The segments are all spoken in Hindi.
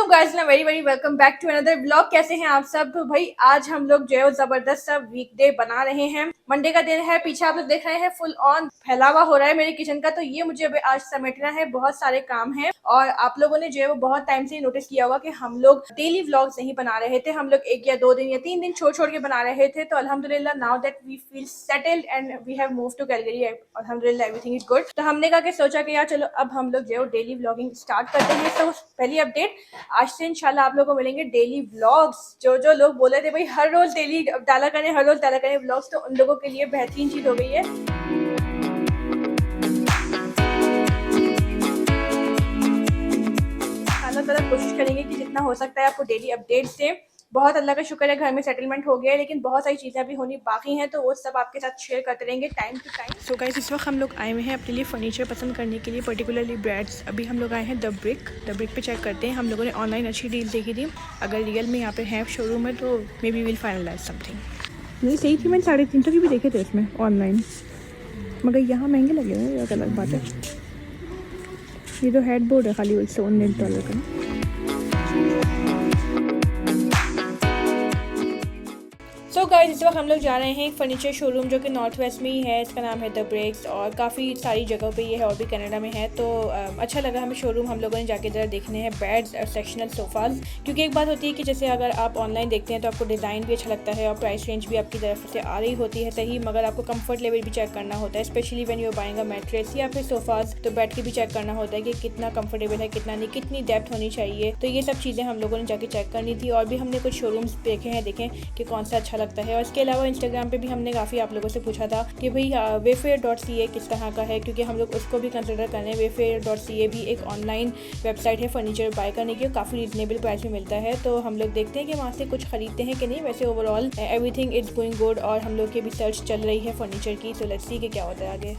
Hello guys, very very welcome back to another blog. कैसे हैं आप सब? तो भाई आज हम लोग जो है जबरदस्त सा वीकडे बना रहे हैं। मंडे का दिन है, पीछे आप लोग देख रहे हैं फुल ऑन फैलावा हो रहा है मेरे किचन का। तो ये मुझे अभी आज समेटना है, बहुत सारे काम हैं। और आप लोगों ने जो है वो बहुत टाइम से नोटिस किया होगा कि हम लोग डेली व्लॉग्स नहीं बना रहे थे। हम लोग 1 या 2 दिन या 3 दिन छोड़ के बना रहे थे। तो अल्हम्दुलिल्लाह now that we feel settled and we have move to Calgary, अल्हम्दुलिल्लाह एवरीथिंग इज गुड। तो हमने कहा कि सोचा कि यार चलो अब हम लोग जो है डेली व्लॉगिंग स्टार्ट करते हैं। तो पहली अपडेट, आज से इंशाल्लाह आप लोगों को मिलेंगे डेली व्लॉग्स। जो लोग बोले थे भाई हर रोज डेली डाला करें, हर रोज डाला करें व्लॉग्स, तो उन लोगों के लिए बेहतरीन चीज हो गई है। अल्लाह ताला कोशिश करेंगे कि जितना हो सकता है आपको डेली अपडेट्स दें। बहुत अल्लाह का शुक्र है घर में सेटलमेंट हो गया है, लेकिन बहुत सारी चीज़ें अभी होनी बाकी हैं, तो वो सब आपके साथ शेयर करते रहेंगे time to time. So guys, इस वक्त हम लोग आए हुए हैं अपने लिए फर्नीचर पसंद करने के लिए, पर्टिकुलरली बेड्स। अभी हम लोग आए हैं द ब्रिक पे चेक करते हैं। हम लोगों ने ऑनलाइन अच्छी डील देखी थी, अगर रियल में यहाँ पे है शोरूम में तो maybe will finalise something. ये सही थी, मैंने 350 की भी देखे थे इसमें ऑनलाइन, मगर यहाँ महंगे लगे हुए, एक अलग बात है। ये तो हेड बोर्ड है खाली, $119 का। सो गाइस, इस वक्त हम लोग जा रहे हैं एक फर्नीचर शोरूम जो कि नॉर्थ वेस्ट में ही है। इसका नाम है द ब्रिक्स, और काफ़ी सारी जगहों पे ये है और भी कनाडा में है। तो अच्छा लगा हमें शोरूम, हम लोगों ने जाके ज़रा देखने हैं बेड्स और सेक्शनल सोफ़ाज़। क्योंकि एक बात होती है कि जैसे अगर आप ऑनलाइन देखते हैं तो आपको डिज़ाइन भी अच्छा लगता है और प्राइस रेंज भी आपकी तरफ से आ रही होती है सही, मगर आपको कंफर्ट लेवल भी चेक करना होता है, specially when you are buying a mattress या फिर सोफ़ाज़। तो बेड की भी चेक करना होता है कि कितना कंफर्टेबल है, कितना नहीं, कितनी डेप्थ होनी चाहिए। तो ये सब चीज़ें हम लोगों ने जाके चेक करनी थी। और भी हमने कुछ शोरूम्स देखे हैं, देखें कि कौन सा अच्छा लगता है। और इसके अलावा इंस्टाग्राम पे भी हमने काफ़ी आप लोगों से पूछा था कि भाई wayfair.ca किस तरह का है, क्योंकि हम लोग उसको भी कंसिडर कर रहे हैं। wayfair.ca भी एक ऑनलाइन वेबसाइट है फर्नीचर बाय करने की, काफ़ी रीजनेबल प्राइस में मिलता है। तो हम लोग देखते हैं कि वहाँ से कुछ खरीदते हैं कि नहीं। वैसे overall everything is going good, और हम लोग की भी सर्च चल रही है फर्नीचर की। तो लेट्स सी कि क्या होता है आगे।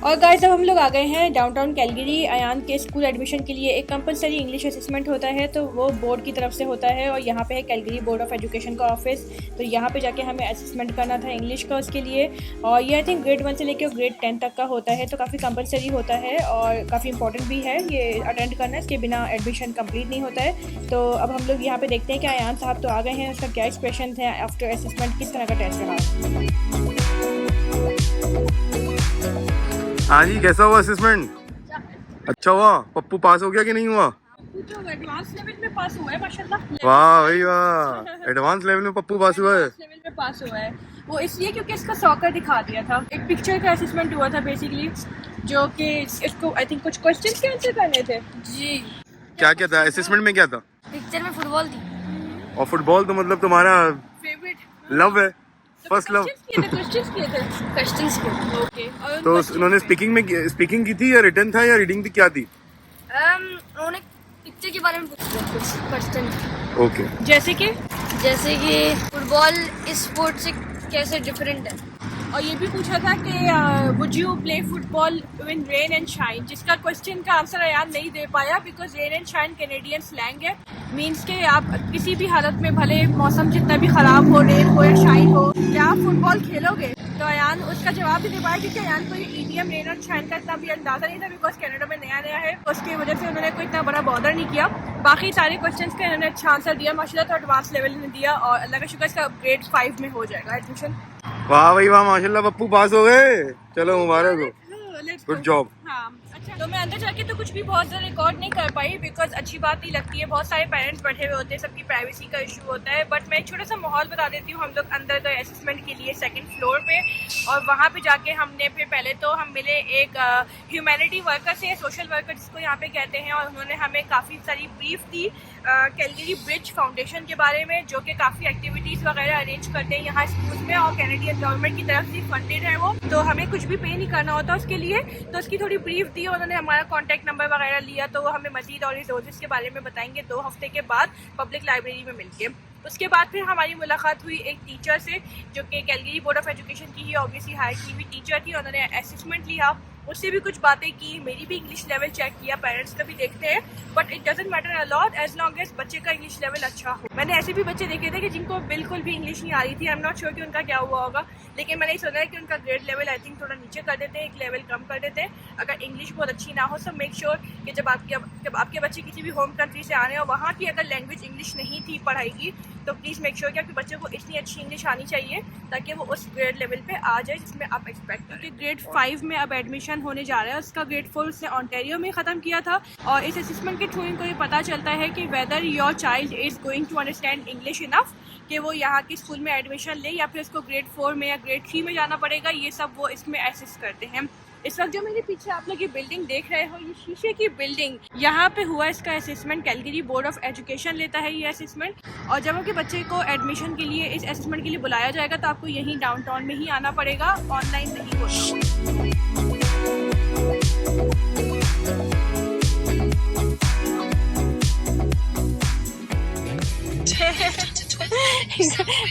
और गाइस, अब हम लोग आ गए हैं डाउनटाउन कैलगरी। अयान के स्कूल एडमिशन के लिए एक कंपलसरी इंग्लिश असेसमेंट होता है, तो वो बोर्ड की तरफ से होता है। और यहाँ पे है कैलगरी बोर्ड ऑफ एजुकेशन का ऑफिस। तो यहाँ पे जाके हमें असेसमेंट करना था इंग्लिश का उसके लिए। और ये आई थिंक ग्रेड 1 से लेकर ग्रेड 10 तक का होता है, तो काफ़ी कंपलसरी होता है और काफ़ी इंपॉर्टेंट भी है ये अटेंड करना। इसके बिना एडमिशन कम्प्लीट नहीं होता है। तो अब हम लोग यहाँ पे देखते हैं कि अयान साहब तो आ गए हैं, उसका क्या एक्सप्रेशन है आफ्टर असेसमेंट, किस तरह का टेस्ट रहा। हाँ जी, कैसा हुआ असेसमेंट? अच्छा हुआ? पप्पू पास हो गया कि नहीं हुआ? तो एडवांस लेवल में पास हुआ है माशाल्लाह। वाह भाई वाह, एडवांस लेवल में पप्पू पास हुआ है। लेवल में पास हुआ है वो इसलिए क्योंकि इसका सॉकर दिखा दिया था। एक पिक्चर का असेसमेंट हुआ था बेसिकली, जो कि इसको आई थिंक कुछ क्वेश्चंस के आंसर करने थे जी। क्या क्या था असेसमेंट में? क्या था पिक्चर में? फुटबॉल थी। और फुटबॉल तो मतलब तुम्हारा फेवरेट लव है, फर्स्ट लव। क्वेश्चंस किए ओके। तो उन्होंने स्पीकिंग की थी या रिटन था या रीडिंग थी, क्या थी? उन्होंने पिक्चर के बारे में पूछा कुछ क्वेश्चन। ओके। जैसे कि फुटबॉल इस स्पोर्ट से कैसे डिफरेंट है। और ये भी पूछा था कि would you play football in rain and shine, जिसका क्वेश्चन का आंसर अयान नहीं दे पाया because rain and shine Canadian slang है। मीन्स के आप किसी भी हालत में, भले मौसम जितना भी खराब हो, रेन हो या शाइन हो, क्या आप फुटबॉल खेलोगे? तो अयान उसका जवाब भी दे पाया क्योंकि अयान को ये ईडीएम रेन और शाइन का इतना भी अंदाजा नहीं था, बिकॉज कनाडा में नया नया है, उसकी वजह से उन्होंने कोई इतना बड़ा बॉदर नहीं किया। बाकी सारे क्वेश्चंस का इन्होंने अच्छा आंसर दिया माशाल्लाह। तो एडवांस लेवल में दिया और अल्लाह का शुक्र इसका ग्रेड 5 में हो जाएगा एडमिशन। वाह भाई वाह, माशाल्लाह पप्पू पास हो गए, चलो मुबारक हो, गुड जॉब। हाँ अच्छा, तो मैं अंदर जाके तो कुछ भी बहुत ज़्यादा रिकॉर्ड नहीं कर पाई बिकॉज अच्छी बात नहीं लगती है, बहुत सारे पेरेंट्स बैठे हुए होते हैं, सबकी प्राइवेसी का इशू होता है। बट मैं एक छोटा सा माहौल बता देती हूँ। हम लोग अंदर गए असेसमेंट के लिए 2nd फ्लोर पे, और वहाँ पे जाके हमने फिर पहले तो हम मिले एक ह्यूमैनिटी वर्कर से, सोशल वर्कर जिसको यहाँ पे कहते हैं, और उन्होंने हमें काफ़ी सारी ब्रीफ दी कैलगरी ब्रिज फाउंडेशन के बारे में, जो कि काफ़ी एक्टिविटीज़ वगैरह अरेंज करते हैं यहाँ स्कूल में, और कैनेडियन गवर्नमेंट की तरफ से फंडेड है वो, तो हमें कुछ भी पे नहीं करना होता उसके लिए। तो उसकी थोड़ी ब्रीफ दी, उन्होंने हमारा कॉन्टैक्ट नंबर वगैरह लिया, तो वो हमें मजीद और रिसोर्सेज के बारे में बताएंगे 2 हफ्ते के बाद पब्लिक लाइब्रेरी में मिलके। उसके बाद फिर हमारी मुलाकात हुई एक टीचर से, जो कि कैलगरी बोर्ड ऑफ एजुकेशन की ही ऑब्वियसली हायर की हुई टीचर थी। उन्होंने असेसमेंट लिया, उससे भी कुछ बातें की, मेरी भी इंग्लिश लेवल चेक किया, पेरेंट्स का भी देखते हैं, but it doesn't matter a lot as long as बच्चे का इंग्लिश लेवल अच्छा हो। मैंने ऐसे भी बच्चे देखे थे कि जिनको बिल्कुल भी इंग्लिश नहीं आ रही थी। आई एम नॉट श्योर कि उनका क्या हुआ होगा, लेकिन मैंने सुना है कि उनका ग्रेड लेवल आई थिंक थोड़ा नीचे कर देते हैं, एक लेवल कम कर देते हैं अगर इंग्लिश बहुत अच्छी ना हो। सो मेक श्योर कि जब आपके बच्चे किसी भी होम कंट्री से आ रहे हो, वहाँ की अगर लैंग्वेज इंग्लिश नहीं थी पढ़ाई की, तो प्लीज़ मेक श्योर कि आपके बच्चे को इतनी अच्छी इंग्लिश आनी चाहिए ताकि वो उस ग्रेड लेवल पे आ जाए जिसमें आप एक्सपेक्ट करें। क्योंकि ग्रेड 5 में अब एडमिशन होने जा रहा है, उसका ग्रेड 4 उसने ऑन्टेरियो में ख़त्म किया था, और इस असेसमेंट के थ्रू इनको ये पता चलता है कि whether your child is going to understand English enough कि वो यहाँ के स्कूल में एडमिशन ले, या फिर उसको ग्रेड 4 में या ग्रेड 3 में जाना पड़ेगा। ये सब वो इसमें एसेस करते हैं। इस वक्त जो मेरे पीछे आप लोग ये बिल्डिंग देख रहे हो, ये शीशे की बिल्डिंग, यहाँ पे हुआ इसका assessment. Calgary board of education लेता है ये असेसमेंट, और जब आपके बच्चे को एडमिशन के लिए इस असेसमेंट के लिए बुलाया जाएगा तो आपको यहीं डाउनटाउन में ही आना पड़ेगा, ऑनलाइन नहीं होगा।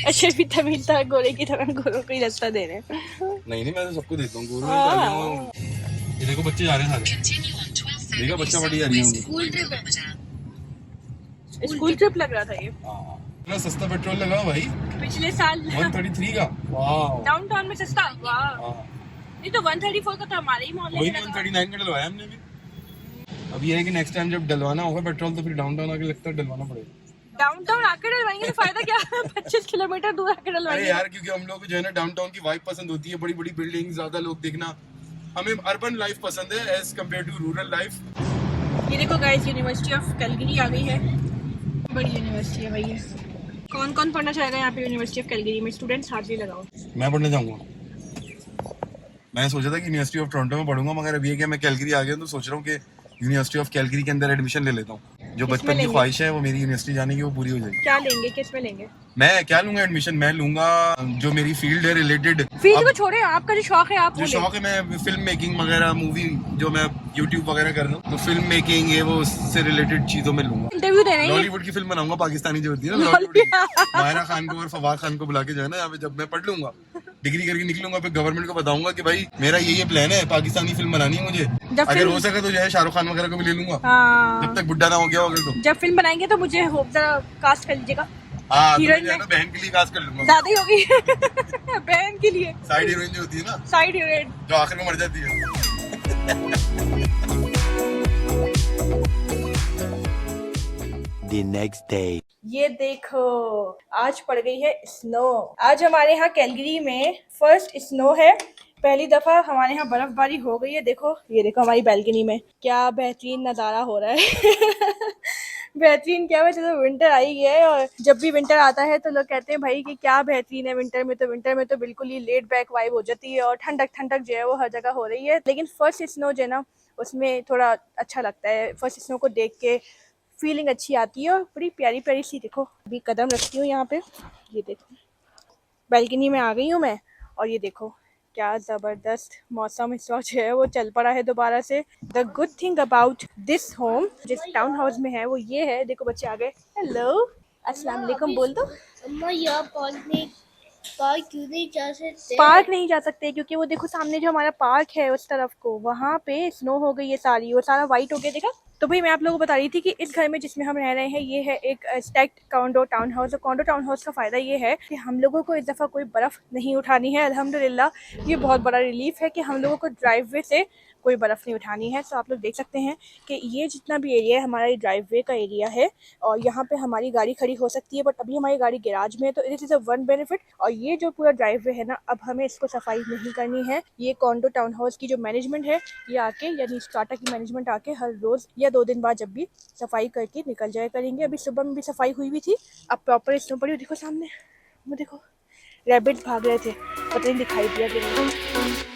अच्छा भी तमिल था, गोरे की तरह गोरों को ही रास्ता दे रहे हैं। नहीं मैं तो सबको देता हूँ गोरू। ये देखो बच्चे जा रहे हैं सारे, देखा बच्चा बड़ी आ रही है। स्कूल ट्रिप लग रहा था ये। इतना सस्ता पेट्रोल लगा भाई पिछले साल 133 का। वाह, डाउनटाउन में सस्ता। वाह, नहीं तो 134 का तो हमारे ही मोहल्ले वही में लगा। 139 का डलवाया हमने भी। अब ये है कि नेक्स्ट टाइम जब डलवाना होगा पेट्रोल तो फिर डाउनटाउन आके लगता है डलवाना पड़ेगा। डाउनटाउन आके डलवाएंगे तो फायदा क्या है? 25 किलोमीटर दूर आके अरे डलवाएंगे। यार क्योंकि हम लोग को जो है ना डाउनटाउन की वाइब पसंद होती है, बड़ी बड़ी बिल्डिंग, ज्यादा लोग देखना। हमें अर्बन लाइफ पसंद है as compare to rural life. ये देखो गाइस, यूनिवर्सिटी ऑफ कैलगरी आ गई है। बड़ी यूनिवर्सिटी है भाई ये। कौन कौन पढ़ना चाहेगा यहाँ पे यूनिवर्सिटी ऑफ कैलगरी में? स्टूडेंट्स हाथ भी लगाओ। मैं पढ़ने जाऊंगा। मैं सोचा था कि यूनिवर्सिटी ऑफ टोरंटो में पढ़ूंगा, मगर अभी है कि मैं कैलगरी आ गया तो सोच रहा हूँ कि यूनिवर्सिटी ऑफ कैलगरी के अंदर एडमिशन ले लेता हूँ। जो बचपन की ख्वाहिश है वो मेरी यूनिवर्सिटी जाने की वो पूरी हो जाएगी। क्या लेंगे, किस में लेंगे? मैं क्या लूंगा एडमिशन? मैं लूंगा जो मेरी फील्ड है रिलेटेड। फील्ड को छोड़े, आपका जो शौक है आप जो शौक है, मैं फिल्म मेकिंग वगैरह, मूवी जो मैं यूट्यूब वगैरह कर रहा हूँ, तो फिल्म मेकिंग ये वो उससे रिलेटेड चीजों में लूंगा। इंटरव्यू देना है। बॉलीवुड की फिल्म बनाऊंगा, पाकिस्तानी जो होती है ना बॉलीवुड की। मायरा खान को और फवाद खान को बुला के जो है ना यहाँ पे जब मैं पढ़ लूंगा, डिग्री करके निकलूंगा, फिर गवर्नमेंट को बताऊंगा कि भाई मेरा ये प्लान है, पाकिस्तानी फिल्म बनानी है मुझे। अगर हो सके तो जो है शाहरुख खान वगैरह को भी ले लूंगा। हाँ। जब तक बुढ़ा ना हो गया होगा तो। जब फिल्म बनाएंगे तो मुझे होप जरा कास्ट कर लीजिएगा। हाँ, हीरोइन तो बहन के लिए कास्ट कर लूंगा। दादी होगी बहन के लिए। साइड हीरोइन जो होती है ना, साइड हीरोइन जो आखिर में मर जाती है। The next day. ये देखो, आज पड़ गई है स्नो। आज हमारे यहाँ कैलगरी में फर्स्ट स्नो है। पहली दफा हमारे यहाँ बर्फबारी हो गई है। देखो, ये देखो हमारी बैल्कनी में क्या बेहतरीन नज़ारा हो रहा है। बेहतरीन क्या है, चलो विंटर आई गया है, और जब भी विंटर आता है तो लोग कहते हैं भाई कि क्या बेहतरीन है विंटर में तो बिल्कुल ही लेट बैक वाइब हो जाती है, और ठंडक ठंडक जो है वो हर जगह हो रही है। लेकिन फर्स्ट स्नो जो है ना, उसमें थोड़ा अच्छा लगता है। फर्स्ट स्नो को देख के फीलिंग अच्छी आती है, और बड़ी प्यारी प्यारी सी। देखो, अभी कदम रखती हूँ यहाँ पे, ये देखो बैल्कनी में आ गई हूँ मैं, और ये देखो क्या ज़बरदस्त मौसम इस वक्त जो है वो चल पड़ा है दोबारा से। The good thing about this home, जिस टाउन हाउस में है, वो ये है। देखो बच्चे आ गए। हेलो, अस्सलाम वालेकुम बोल दो। अम्मा यहाँ पार्क क्यों नहीं जा सकते? पार्क नहीं जा सकते क्योंकि वो देखो सामने जो हमारा पार्क है उस तरफ को, वहाँ पे स्नो हो गई है सारी, और सारा वाइट हो गया। देखा? तो भाई मैं आप लोगों को बता रही थी कि इस घर में जिसमें हम रह रहे हैं, ये है एक स्टैक्ड कॉन्डो टाउन हाउस। और कॉन्डो टाउन हाउस का फ़ायदा ये है कि हम लोगों को इस दफ़ा कोई बर्फ़ नहीं उठानी है, अल्हम्दुलिल्लाह। ये बहुत बड़ा रिलीफ है कि हम लोगों को ड्राइववे से कोई बर्फ़ नहीं उठानी है। तो आप लोग देख सकते हैं कि ये जितना भी एरिया है हमारा, ये ड्राइववे का एरिया है, और यहाँ पे हमारी गाड़ी खड़ी हो सकती है। बट अभी हमारी गाड़ी गैराज में है, तो this is a one benefit. और ये जो पूरा ड्राइववे है ना, अब हमें इसको सफाई नहीं करनी है। ये कॉन्डो टाउन हाउस की जो मैनेजमेंट है, ये आके, यानी स्टार्टा की मैनेजमेंट आके हर रोज़ या 2 दिन बाद जब भी सफाई करके निकल जाया करेंगे। अभी सुबह में भी सफाई हुई भी थी, अब प्रॉपर स्नो पड़ी। देखो सामने, वो देखो रैबिट भाग रहे थे, पता नहीं दिखाई दिया कि नहीं।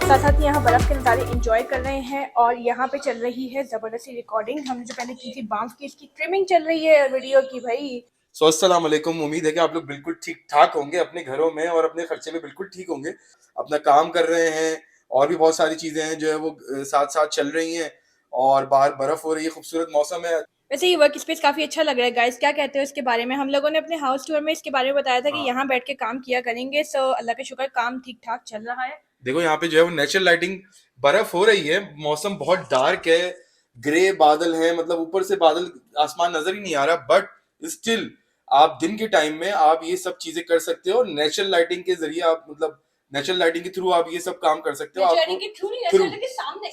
साथ साथ यहाँ बर्फ़ के नज़ारे एंजॉय कर रहे हैं, और यहाँ पे चल रही है ज़बरदस्ती रिकॉर्डिंग। हमने जो पहले की थी बांफ की, इसकी ट्रिमिंग चल रही है वीडियो की भाई। सो अस्सलाम वालेकुम, उम्मीद है कि आप लोग बिल्कुल ठीक ठाक होंगे अपने घरों में, और अपने खर्चे में बिल्कुल ठीक होंगे, अपना काम कर रहे हैं, और भी बहुत सारी चीज़ें हैं जो है वो साथ साथ चल रही हैं, और बाहर बर्फ़ हो रही है, खूबसूरत मौसम है। वैसे ये वर्क स्पेस काफ़ी अच्छा लग रहा है गाइस, क्या कहते हो इसके बारे में? हम लोगों ने अपने हाउस टूर में इसके बारे में बताया था कि यहाँ बैठ के काम किया करेंगे। सो अल्लाह का शुक्र, काम ठीक ठाक चल रहा है। देखो यहाँ पे जो है वो नेचुरल लाइटिंग, बर्फ हो रही है, मौसम बहुत डार्क है, ग्रे बादल है, मतलब ऊपर से बादल, आसमान नजर ही नहीं आ रहा, बट स्टिल आप दिन के टाइम में आप ये सब चीजें कर सकते हो। नेचुरल लाइटिंग के जरिए आप, मतलब नेचुरल लाइटिंग के थ्रू आप ये सब काम कर सकते हो। आपको थ्रू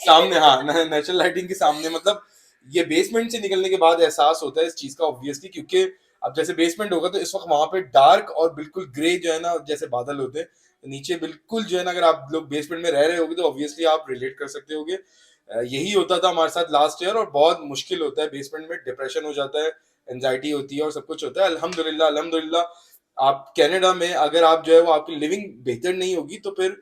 सामने, हाँ, नेचुरल लाइटिंग के सामने, मतलब ये बेसमेंट से निकलने के बाद एहसास होता है इस चीज का, ऑब्वियसली, क्योंकि अब जैसे बेसमेंट होगा तो इस वक्त वहां पे डार्क और बिल्कुल ग्रे जो है ना, जैसे बादल होते हैं, नीचे बिल्कुल जो है ना, अगर आप लोग बेसमेंट में रह रहे होगे तो ऑब्वियसली आप रिलेट कर सकते होगे। यही होता था हमारे साथ लास्ट ईयर, और बहुत मुश्किल होता है बेसमेंट में, डिप्रेशन हो जाता है, एंजाइटी होती है और सब कुछ होता है। अल्हम्दुलिल्लाह, अल्हम्दुलिल्लाह आप कनाडा में अगर आप जो है वो आपकी लिविंग बेहतर नहीं होगी तो फिर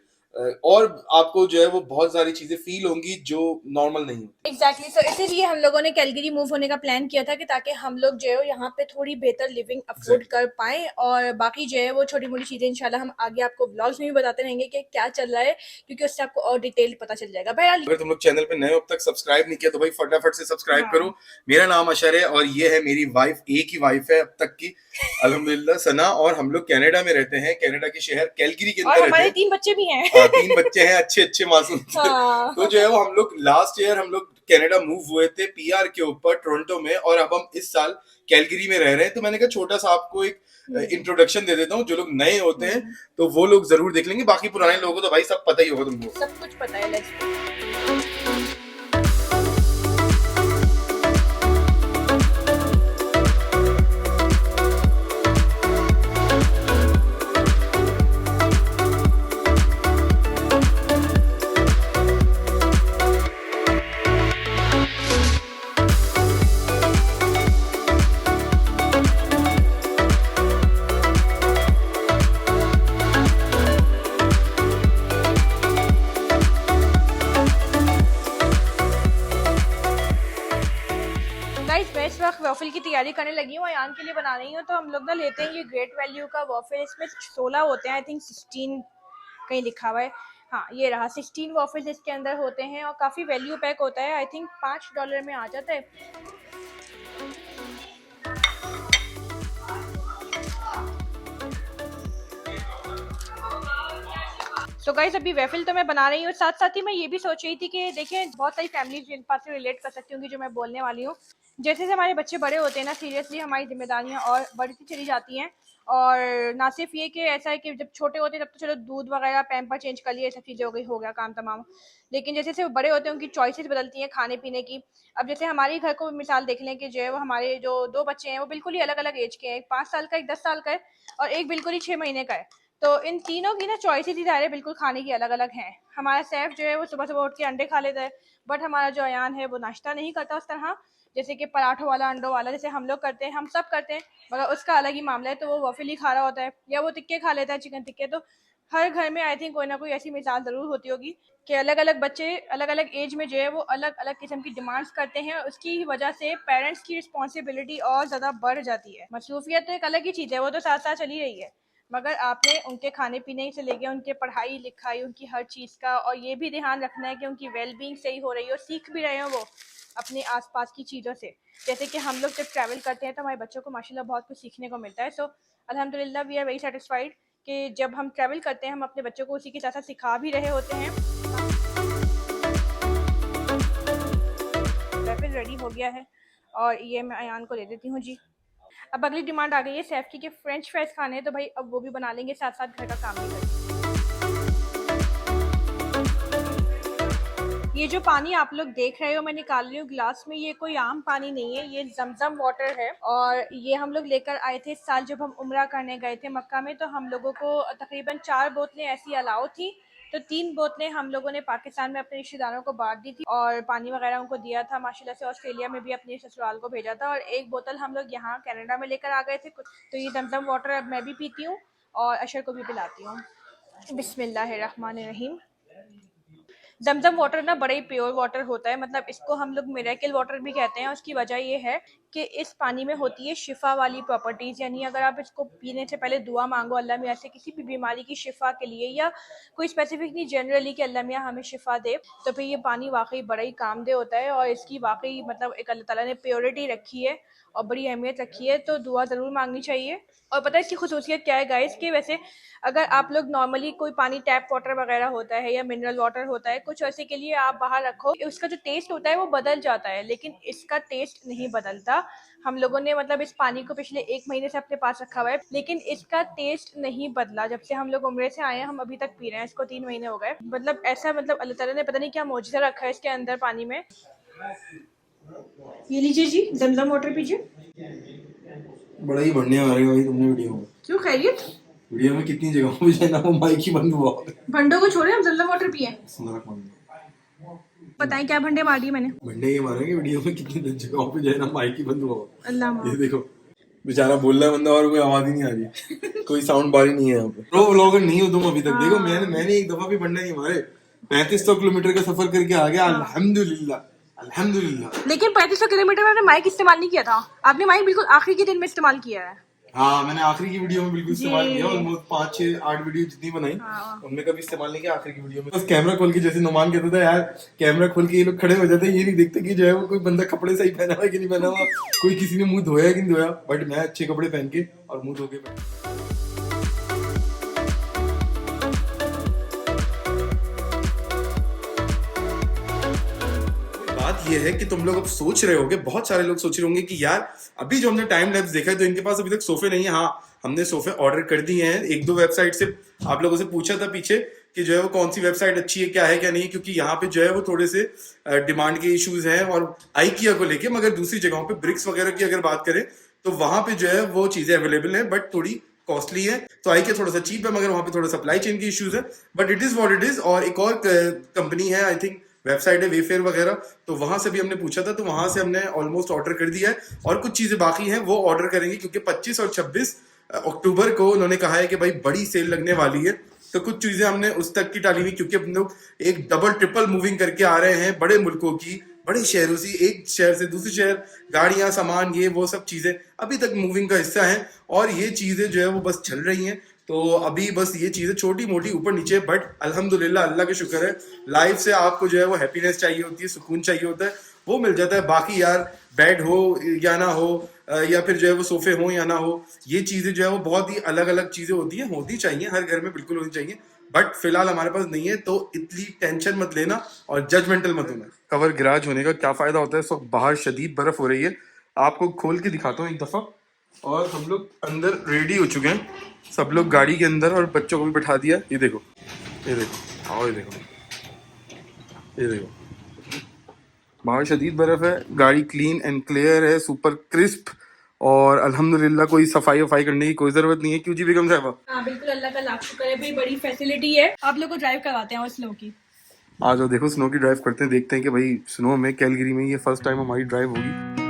और आपको जो है वो बहुत सारी चीजें फील होंगी जो नॉर्मल नहीं होती। एग्जैक्टली, सो इसीलिए हम लोगों ने कैलगरी मूव होने का प्लान किया था कि ताकि हम लोग जो है यहाँ पे थोड़ी बेहतर लिविंग अफोर्ड कर पाएं, और बाकी जो है वो छोटी मोटी चीज़ें इंशाल्लाह हम आगे आपको ब्लॉग्स में भी बताते रहेंगे कि क्या चल रहा है, क्योंकि उससे आपको और डिटेल पता चल जाएगा। बहरहाल, अगर तुम लोग चैनल पे नए हो, अब तक सब्सक्राइब नहीं किया तो भाई फटाफट से सब्सक्राइब हाँ। करो। मेरा नाम अशर है और ये है मेरी वाइफ, एक ही वाइफ है अब तक की, अल्हम्दुलिल्लाह, सना। और हम लोग कनाडा में रहते हैं, कनाडा के शहर कैलगरी के और अंदर रहते हमारे हैं। 3 बच्चे भी हैं। 3 बच्चे हैं, अच्छे अच्छे मासूम से। हाँ। तो जो है वो हम लोग लास्ट ईयर हम लोग कनाडा मूव हुए थे पीआर के ऊपर टोरंटो में, और अब हम इस साल कैलगरी में रह रहे हैं। तो मैंने कहा छोटा सा आपको एक इंट्रोडक्शन दे देता हूँ, जो लोग नए होते हैं तो वो लोग जरूर देख लेंगे, बाकी पुराने लोगों को तो भाई सब पता ही होगा तुमको। सब कुछ पता है। इस वक्त वॉफल की तैयारी करने लगी हूँ, अयान के लिए बना रही हूँ। तो हम लोग ना लेते हैं ये ग्रेट वैल्यू का वॉफल, इसमें 16 होते हैं, आई थिंक 16 कहीं लिखा हुआ है, हाँ ये रहा, 16 वॉफल्स इसके अंदर होते हैं, और काफ़ी वैल्यू पैक होता है, आई थिंक $5 में आ जाता है। तो गाइस अभी वेफल तो मैं बना रही हूँ, साथ साथ ही मैं ये भी सोच रही थी कि देखिए बहुत सारी फैमिलीज जिन पास से रिलेट कर सकती होंगी जो मैं बोलने वाली हूँ। जैसे जैसे हमारे बच्चे बड़े होते हैं ना, सीरियसली हमारी जिम्मेदारियाँ और बढ़ती चली जाती हैं। और ना सिर्फ ये कि ऐसा है कि जब छोटे होते हैं तब तो चलो दूध वगैरह पैम्पर चेंज कर लिए, सब चीज़ें हो गया काम तमाम। लेकिन जैसे जैसे वो बड़े होते हैं उनकी चॉइसेस बदलती हैं खाने पीने की। अब जैसे हमारे घर को मिसाल देख लें कि जो है वो हमारे जो 2 बच्चे हैं वो बिल्कुल ही अलग अलग एज के हैं, एक 5 साल का, एक 10 साल का है, और एक बिल्कुल ही 6 महीने का है। तो इन तीनों की ना चॉइसेस ही सारे बिल्कुल खाने की अलग अलग हैं। हमारा सैफ जो है वो सुबह सुबह उठ के अंडे खा लेता है, बट हमारा जो अयान है वो नाश्ता नहीं करता उस तरह, जैसे कि पराठों वाला, अंडों वाला, जैसे हम लोग करते हैं, हम सब करते हैं, मगर उसका अलग ही मामला है। तो वो वॉफिल ही खा रहा होता है, या वो टिक्के खा लेता है, चिकन टिक्के। तो हर घर में आई थिंक कोई ना कोई ऐसी मिसाल ज़रूर होती होगी कि अलग अलग बच्चे अलग अलग एज में जो है वो अलग अलग किस्म की डिमांड्स करते हैं, और उसकी वजह से पेरेंट्स की रिस्पॉन्सिबिलिटी और ज़्यादा बढ़ जाती है। मसरूफियत तो एक अलग ही चीज़ है, वो तो साथ साथ चली रही है, मगर आपने उनके खाने पीने से लेके उनके पढ़ाई लिखाई, उनकी हर चीज़ का, और ये भी ध्यान रखना है कि उनकी वेलबींग सही हो रही हो, सीख भी रहे हो वो अपने आसपास की चीज़ों से। जैसे कि हम लोग जब ट्रैवल करते हैं तो हमारे बच्चों को माशाल्लाह बहुत कुछ सीखने को मिलता है। सो अल्हम्दुलिल्लाह वी आर वेरी सेटिस्फाइड कि जब हम ट्रैवल करते हैं हम अपने बच्चों को उसी के साथ साथ सिखा भी रहे होते हैं। वेफल रेडी हो गया है और ये मैं अयान को दे देती हूँ जी। अब अगली डिमांड आ गई है सैफ की कि फ्रेंच फ्राइज खाने हैं, तो भाई अब वो भी बना लेंगे, साथ साथ घर का काम भी करेंगे। ये जो पानी आप लोग देख रहे हो मैं निकाल रही हूँ ग्लास में, ये कोई आम पानी नहीं है, ये जमजम वाटर है। और ये हम लोग लेकर आए थे इस साल जब हम उम्रा करने गए थे मक्का में, तो हम लोगों को तकरीबन 4 बोतलें ऐसी अलाउ थी। तो 3 बोतलें हम लोगों ने पाकिस्तान में अपने रिश्तेदारों को बांट दी थी, और पानी वगैरह उनको दिया था। माशाल्लाह से ऑस्ट्रेलिया में भी अपने ससुराल को भेजा था, और 1 बोतल हम लोग यहाँ कनाडा में लेकर आ गए थे। तो ये जमजम वाटर अब मैं भी पीती हूँ और अशर को भी पिलाती हूँ। बिस्मिल्लाहिर्रहमानिर्रहीम। जमजम वाटर ना बड़ा ही प्योर वाटर होता है, मतलब इसको हम लोग मिरेकल वाटर भी कहते हैं। उसकी वजह ये है कि इस पानी में होती है शिफा वाली प्रॉपर्टीज, यानी अगर आप इसको पीने से पहले दुआ मांगो अल्लाह मियाँ से किसी भी बीमारी की शिफा के लिए, या कोई स्पेसिफिक नहीं, जनरली कि अल्लाह मियाँ हमें शिफा दे, तो फिर ये पानी वाकई बड़ा ही कामदेह होता है। और इसकी वाकई मतलब एक अल्लाह ताला ने प्योरिटी रखी है और बड़ी अहमियत रखी है, तो दुआ ज़रूर मांगनी चाहिए। और पता है इसकी खुसूसियत क्या है गाइस, कि वैसे अगर आप लोग नॉर्मली कोई पानी टैप वाटर वगैरह होता है या मिनरल वाटर होता है, कुछ ऐसे के लिए आप बाहर रखो, उसका जो टेस्ट होता है वो बदल जाता है, लेकिन इसका टेस्ट नहीं बदलता। हम लोगों ने मतलब इस पानी को पिछले 1 महीने से अपने पास रखा हुआ है, लेकिन इसका टेस्ट नहीं बदला। जब से हम लोग उम्रे से आए हैं हम अभी तक पी रहे हैं इसको, 3 महीने हो गए। मतलब ऐसा, मतलब अल्लाह ताला ने पता नहीं क्या मौजज़ा रखा है इसके अंदर पानी में। ये लीजिए जी, जमजम वाटर पीजिए। बड़ा ही बढ़िया मारेगा भाई तुमने वीडियो में। क्यों, खैरियत? वीडियो में कितनी जगहों पे जाना वो माइक ही बंद हुआ। भंडों को छोड़े, हम जमजम वाटर पिए। बताएं क्या भंडे मार दिए मैंने? भंडे ये मारेंगे वीडियो में कितनी जगहों पे जाना माइक ही बंद हुआ। अल्लाह ये देखो बेचारा बोल रहा है बंदा और कोई आवाज ही नहीं आ रही, कोई साउंड बार ही नहीं है यहाँ पे। प्रो व्लॉगर नहीं हो तुम अभी तक। देखो मैंने एक दफा भी भंडे नहीं मारे। 3500 किलोमीटर का सफर करके आ गया, अल्हम्दुलिल्लाह अल्हम्दुलिल्लाह। लेकिन 3500 किलोमीटर में आपने माइक इस्तेमाल नहीं किया था, आपने माइक बिल्कुल आखिरी के दिन में इस्तेमाल किया है। हाँ मैंने आखिरी की वीडियो में बिल्कुल इस्तेमाल किया। ऑलमोस्ट 5, 6, 8 वीडियो जितनी बनाई उनमें कभी इस्तेमाल नहीं किया। आखिरी की वीडियो में बस कैमरा खोल के, जैसे नुमान कहता था यार कैमरा खोल के ये लोग खड़े हो जाते हैं, ये नहीं देखते कि जो है वो कोई बंदा कपड़े सही पहना हुआ है कि नहीं पहना हुआ, कोई किसी ने मुंह धोया कि नहीं धोया। बट मैं अच्छे कपड़े पहन के और मुंह धो के बात ये है कि तुम लोग अब सोच रहे होगे, बहुत सारे लोग सोच रहे होंगे कि यार अभी जो हमने टाइम लैप्स देखा है तो इनके पास अभी तक सोफे नहीं है। हाँ हमने सोफे ऑर्डर कर दिए हैं। 1-2 वेबसाइट से आप लोगों से पूछा था पीछे कि जो है वो कौन सी वेबसाइट अच्छी है, क्या है क्या नहीं, क्योंकि यहाँ पे जो है वो थोड़े से डिमांड के इश्यूज हैं और आईकिया को लेके। मगर दूसरी जगहों पे ब्रिक्स वगैरह की अगर बात करें तो वहां पे जो है वो चीजें अवेलेबल है, बट थोड़ी कॉस्टली है। तो आईकिया थोड़ा सा चीप है मगर वहां पे थोड़ा सप्लाई चेन के इश्यूज है, but it is what it is. और एक और कंपनी है, आई थिंक वेबसाइट है वेफेयर वगैरह, तो वहां से भी हमने पूछा था, तो वहां से हमने ऑलमोस्ट ऑर्डर कर दिया है। और कुछ चीजें बाकी हैं वो ऑर्डर करेंगे, क्योंकि 25 और 26 अक्टूबर को उन्होंने कहा है कि भाई बड़ी सेल लगने वाली है। तो कुछ चीजें हमने उस तक की टाली हुई, क्योंकि हम लोग एक डबल ट्रिपल मूविंग करके आ रहे हैं बड़े मुल्कों की, बड़े शहरों से, एक शहर से दूसरे शहर, गाड़ियां, सामान, ये वो सब चीजें अभी तक मूविंग का हिस्सा है। और ये चीजें जो है वो बस चल रही हैं। तो अभी बस ये चीजें छोटी मोटी ऊपर नीचे, बट अल्हम्दुलिल्लाह अल्लाह का शुक्र है, लाइफ से आपको जो है वो हैप्पीनेस चाहिए होती है, सुकून चाहिए होता है, वो मिल जाता है। बाकी यार बेड हो या ना हो, या फिर जो है वो सोफे हो या ना हो, ये चीजें जो है वो बहुत ही अलग अलग चीजें होती हैं, होती चाहिए, हर घर में बिल्कुल होनी चाहिए। बट फिलहाल हमारे पास नहीं है, तो इतनी टेंशन मत लेना और जजमेंटल मत होना। कवर गिराज होने का क्या फायदा होता है, इस वक्त बाहर शदीद बर्फ हो रही है। आपको खोल के दिखाता हूँ एक दफा। और हम लोग अंदर रेडी हो चुके हैं, सब लोग गाड़ी के अंदर, और बच्चों को भी बैठा दिया। ये देखो, ये देखो, आओ, ये देखो, ये देखो, बाहर शदीद बर्फ है, गाड़ी क्लीन एंड क्लियर है, सुपर क्रिस्प, और अल्हम्दुलिल्लाह कोई सफाई वफाई करने की कोई जरूरत नहीं है। क्यों जी बेगम साहबा? हाँ बिल्कुल, अल्लाह का लाख शुक्र है भाई, बड़ी फैसिलिटी है। आप लोग को ड्राइव करवाते हैं और स्नो की। आ जाओ, देखो स्नो की ड्राइव करते हैं, देखते हैं कि भाई स्नो में कैलगरी में ये फर्स्ट टाइम हमारी ड्राइव होगी।